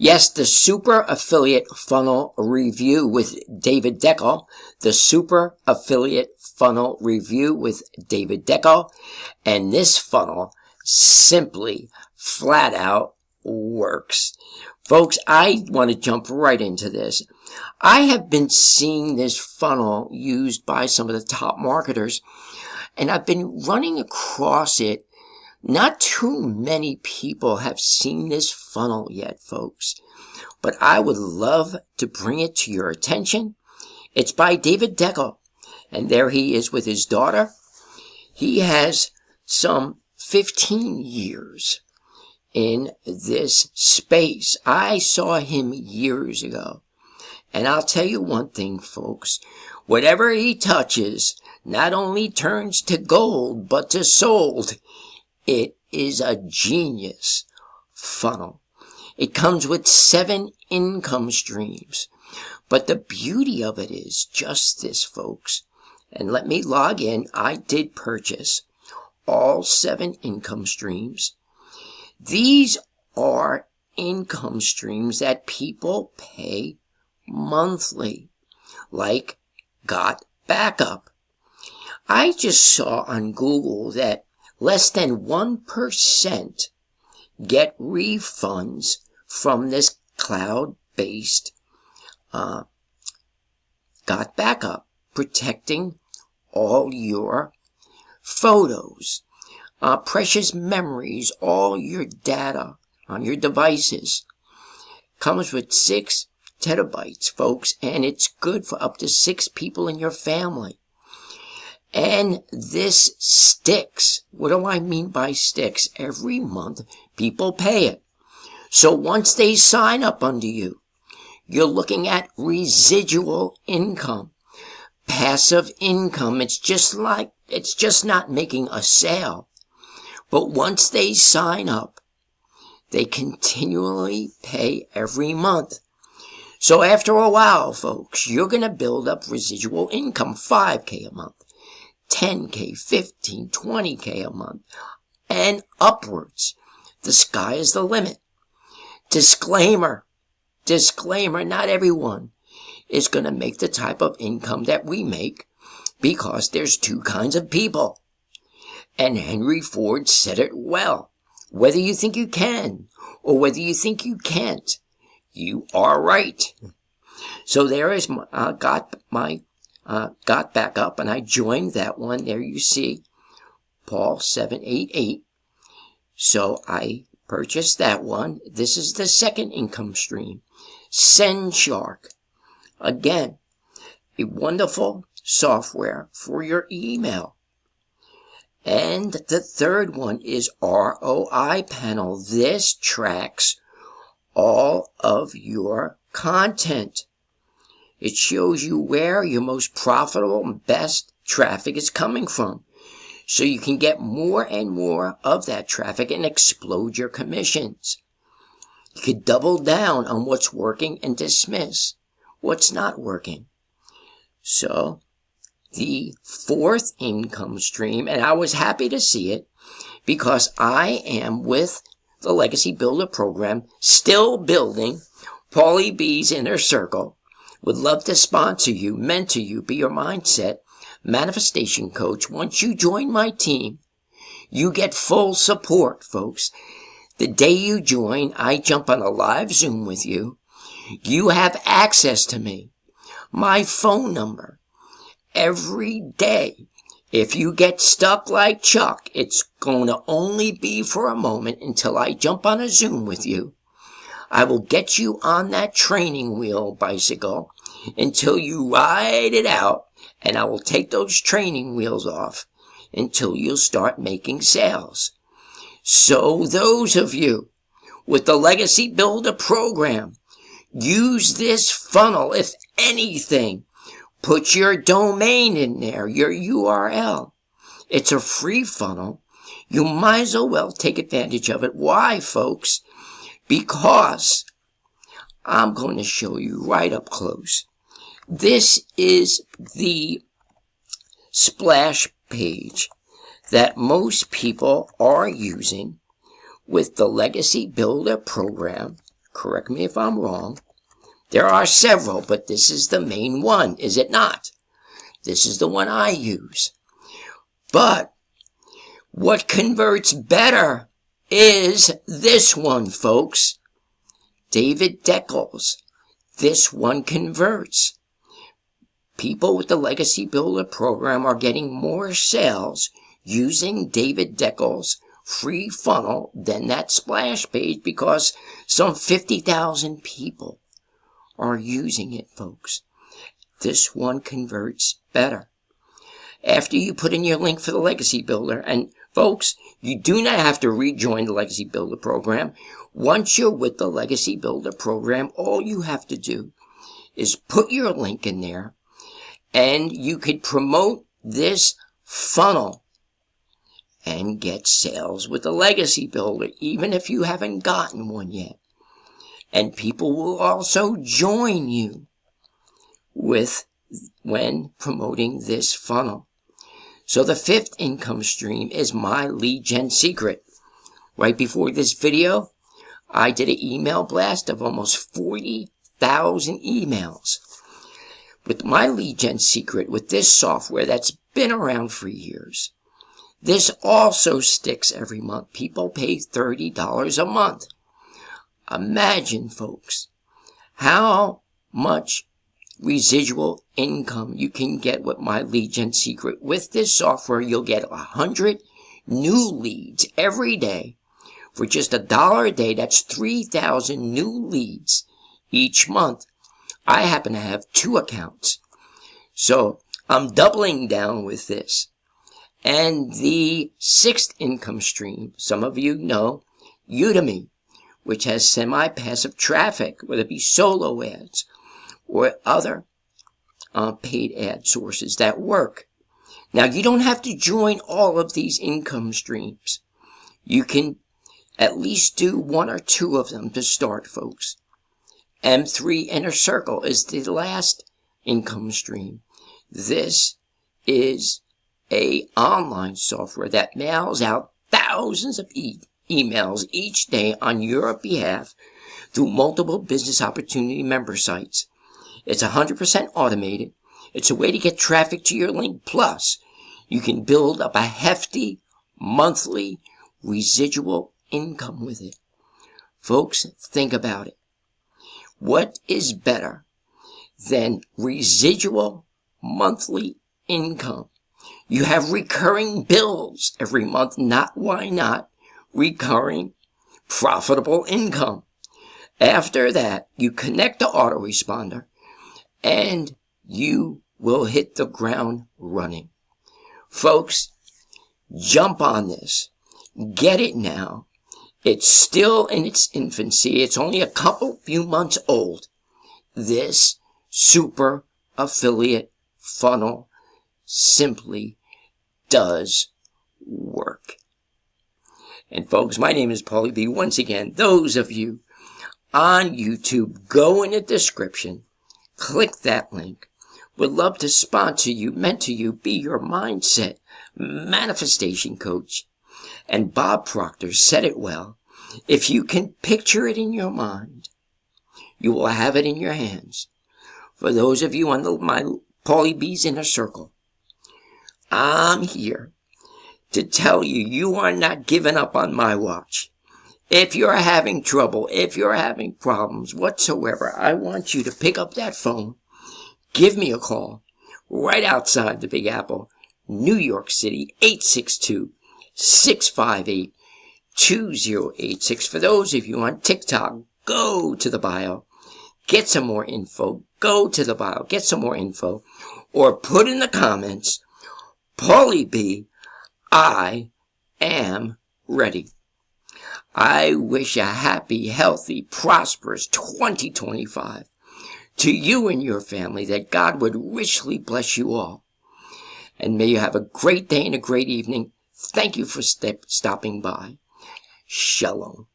Yes, the Super Affiliate Funnel Review with David Deckel. The Super Affiliate Funnel Review with David Deckel. And this funnel simply, flat out works. Folks, I want to jump right into this. I have been seeing this funnel used by some of the top marketers, and I've been running across it. Not too many people have seen this funnel yet, folks, but I would love to bring it to your attention. It's by David Deckel, and there he is with his daughter. He has some 15 years in this space. I saw him years ago, and I'll tell you one thing, folks. Whatever he touches not only turns to gold, but to sold. It is a genius funnel. It comes with 7 income streams. But the beauty of it is just this, folks. And let me log in. I did purchase all 7 income streams. These are income streams that people pay monthly, like Got Backup. I just saw on Google that less than 1% get refunds from this cloud-based Got Backup, protecting all your photos, precious memories, all your data on your devices. Comes with 6 terabytes, folks, and it's good for up to 6 people in your family. And this sticks. What do I mean by sticks? Every month, people pay it. So once they sign up under you, you're looking at residual income, passive income. It's just not making a sale. But once they sign up, they continually pay every month. So after a while, folks, you're going to build up residual income, $5K a month. 10K, 15, 20K a month, and upwards. The sky is the limit. Disclaimer, not everyone is going to make the type of income that we make, because there's 2 kinds of people. And Henry Ford said it well. Whether you think you can, or whether you think you can't, you are right. So there is Got Backup, and I joined that one. There you see, Paul 788. So I purchased that one. This is the second income stream. SendShark. Again, a wonderful software for your email. And the third one is ROI Panel. This tracks all of your content. It shows you where your most profitable and best traffic is coming from, so you can get more and more of that traffic and explode your commissions. You could double down on what's working and dismiss what's not working. So the 4th income stream, and I was happy to see it because I am with the Legacy Builder program, still building Paulie B's Inner Circle. Would love to sponsor you, mentor you, be your mindset manifestation coach. Once you join my team, you get full support, folks. The day you join, I jump on a live Zoom with you. You have access to me, my phone number, every day. If you get stuck like Chuck, it's going to only be for a moment until I jump on a Zoom with you. I will get you on that training wheel bicycle until you ride it out, and I will take those training wheels off until you'll start making sales. So those of you with the Legacy Builder program, use this funnel. If anything, put your domain in there, your URL. It's a free funnel. You might as well take advantage of it. Why, folks? Because I'm going to show you right up close. This is the splash page that most people are using with the Legacy Builder program correct me if I'm wrong. There are several, but this is the main one, is it not? This is the one I use. But what converts better is this one, folks. David Deckel's. This one converts. People with the Legacy Builder program are getting more sales using David Deckel's free funnel than that splash page because some 50,000 people are using it, folks. This one converts better. After you put in your link for the Legacy Builder, and folks, you do not have to rejoin the Legacy Builder program. Once you're with the Legacy Builder program, all you have to do is put your link in there, and you could promote this funnel and get sales with the Legacy Builder, even if you haven't gotten one yet. And people will also join you when promoting this funnel. So the fifth income stream is my lead gen secret. Right before this video, I did an email blast of almost 40,000 emails. With my lead gen secret, with this software that's been around for years, this also sticks every month. People pay $30 a month. Imagine, folks, how much residual income you can get with my lead gen secret. With this software, you'll get 100 new leads every day for just $1 a day. That's 3,000 new leads each month. I happen to have 2 accounts, so I'm doubling down with this. And the sixth income stream, some of you know, Udemy, which has semi-passive traffic, whether it be solo ads or other paid ad sources that work. Now, you don't have to join all of these income streams. You can at least do 1 or 2 of them to start, folks. M3 Inner Circle is the last income stream. This is a online software that mails out thousands of emails each day on your behalf through multiple business opportunity member sites. It's 100% automated. It's a way to get traffic to your link. Plus, you can build up a hefty monthly residual income with it. Folks, think about it. What is better than residual monthly income? You have recurring bills every month. Why not recurring profitable income? After that, you connect the autoresponder and you will hit the ground running. Folks, jump on this. Get it now. It's still in its infancy. It's only a few months old. This super affiliate funnel simply does work. And folks, my name is Paulie B. Once again, those of you on YouTube, go in the description, click that link. Would love to sponsor you, mentor you, be your mindset manifestation coach. And Bob Proctor said it well. If you can picture it in your mind, you will have it in your hands. For those of you on my Paulie B's Inner Circle, I'm here to tell you, you are not giving up on my watch. If you're having trouble, if you're having problems whatsoever, I want you to pick up that phone, give me a call, right outside the Big Apple, New York City, 862-658-2086. For those of you on TikTok, go to the bio, get some more info, go to the bio, get some more info, or put in the comments, Paulie B, I am ready. I wish a happy, healthy, prosperous 2025 to you and your family, that God would richly bless you all. And may you have a great day and a great evening. Thank you for stopping by. Shalom.